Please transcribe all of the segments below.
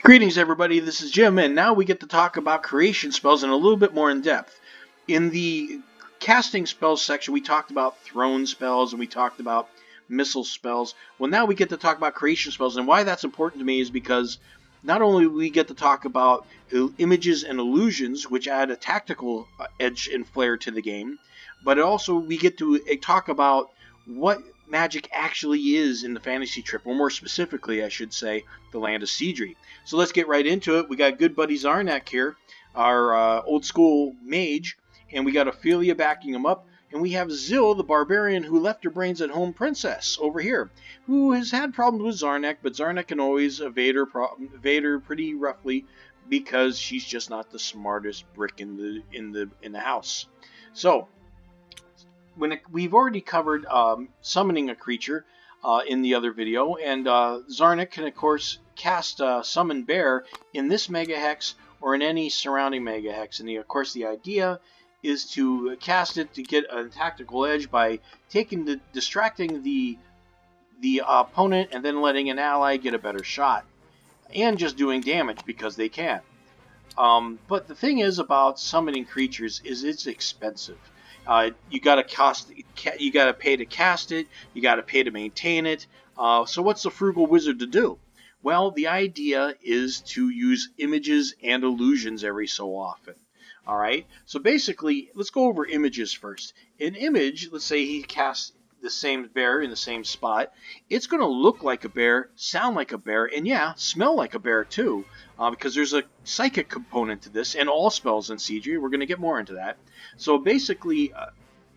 Greetings, everybody. This is Jim, and now we get to talk about creation spells in a little bit more in depth. In the casting spells section, we talked about throne spells and we talked about missile spells. Well, now we get to talk about creation spells, and why that's important to me is because not only do we get to talk about images and illusions, which add a tactical edge and flair to the game, but also we get to talk about what Magic actually is in the fantasy trip, or more specifically, I should say, the land of Seedry. So let's get right into it. We got good buddy Zarnak here, our old school mage, and we got Ophelia backing him up, and we have Zill, the barbarian who left her brains at home princess, over here, who has had problems with Zarnak, but Zarnak can always evade her pretty roughly because she's just not the smartest brick in the house. So we've already covered summoning a creature in the other video, and Zarnak can of course cast Summon Bear in this Mega Hex or in any surrounding Mega Hex, and of course the idea is to cast it to get a tactical edge by distracting the opponent and then letting an ally get a better shot, and just doing damage because they can. But the thing is about summoning creatures is it's expensive. You gotta pay to cast it. You gotta pay to maintain it. So what's the frugal wizard to do? Well, the idea is to use images and illusions every so often. All right. So basically, let's go over images first. An image, let's say he casts the same bear in the same spot. It's going to look like a bear, sound like a bear, and yeah, smell like a bear too, because there's a psychic component to this, and all spells in Seedry. We're going to get more into that. So basically,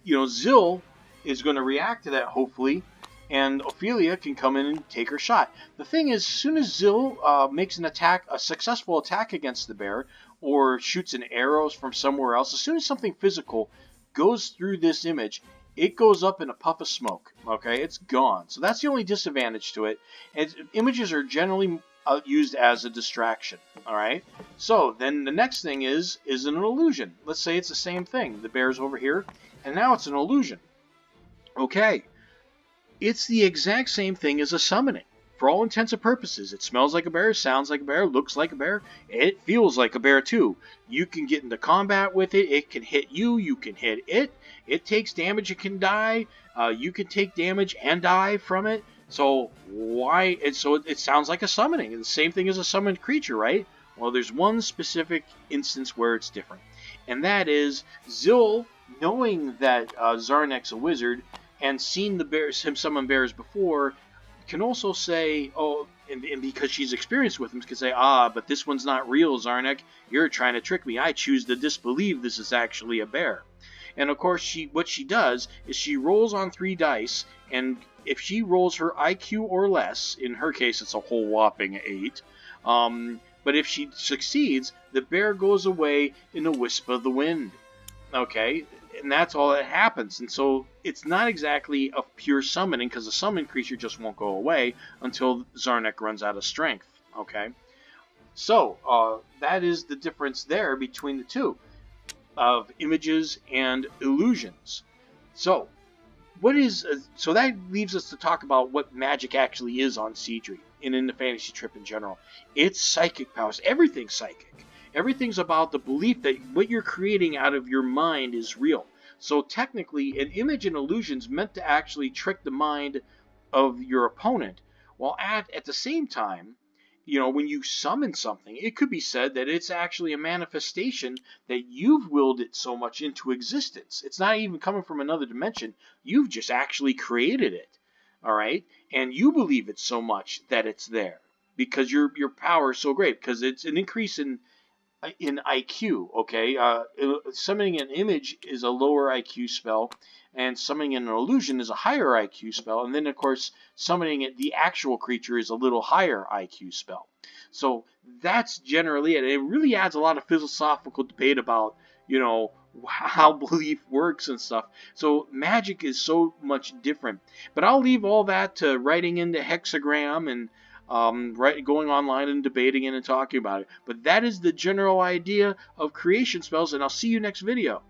Zill is going to react to that, hopefully, and Ophelia can come in and take her shot. The thing is, as soon as Zill makes a successful attack against the bear, or shoots an arrows from somewhere else, as soon as something physical goes through this image, it goes up in a puff of smoke. Okay, it's gone. So that's the only disadvantage to it. And images are generally used as a distraction. All right. So then the next thing is an illusion. Let's say it's the same thing. The bear's over here, and now it's an illusion. Okay, it's the exact same thing as a summoning. For all intents and purposes, it smells like a bear, sounds like a bear, looks like a bear, it feels like a bear too. You can get into combat with it, it can hit you, you can hit it, it takes damage, it can die, you can take damage and die from it. So it sounds like a summoning, and the same thing as a summoned creature, right? Well, there's one specific instance where it's different, and that is Zill, knowing that Zarnak's a wizard and seen him summon bears before, can also say, and because she's experienced with them, can say, but this one's not real, Zarnak. You're trying to trick me. I choose to disbelieve this is actually a bear. And of course, what she does is she rolls on 3 dice, and if she rolls her IQ or less, in her case it's a whole whopping 8, but if she succeeds, the bear goes away in a wisp of the wind. Okay, and that's all that happens. And so it's not exactly a pure summoning, because a summoned creature just won't go away until Zarnak runs out of strength. Okay, so that is the difference there between the two of images and illusions. So so that leaves us to talk about what magic actually is on Seedry and in the fantasy trip in general. It's psychic powers. Everything's psychic. Everything's about the belief that what you're creating out of your mind is real. So technically, an image and illusion's meant to actually trick the mind of your opponent. While at the same time, when you summon something, it could be said that it's actually a manifestation that you've willed it so much into existence. It's not even coming from another dimension. You've just actually created it. All right? And you believe it so much that it's there because your power is so great, because it's an increase in IQ, okay? Summoning an image is a lower IQ spell, and summoning an illusion is a higher IQ spell, and then, of course, summoning the actual creature is a little higher IQ spell. So that's generally it. It really adds a lot of philosophical debate about, how belief works and stuff. So magic is so much different. But I'll leave all that to writing into Hexagram and going online and debating it and talking about it. But that is the general idea of creation spells, and I'll see you next video.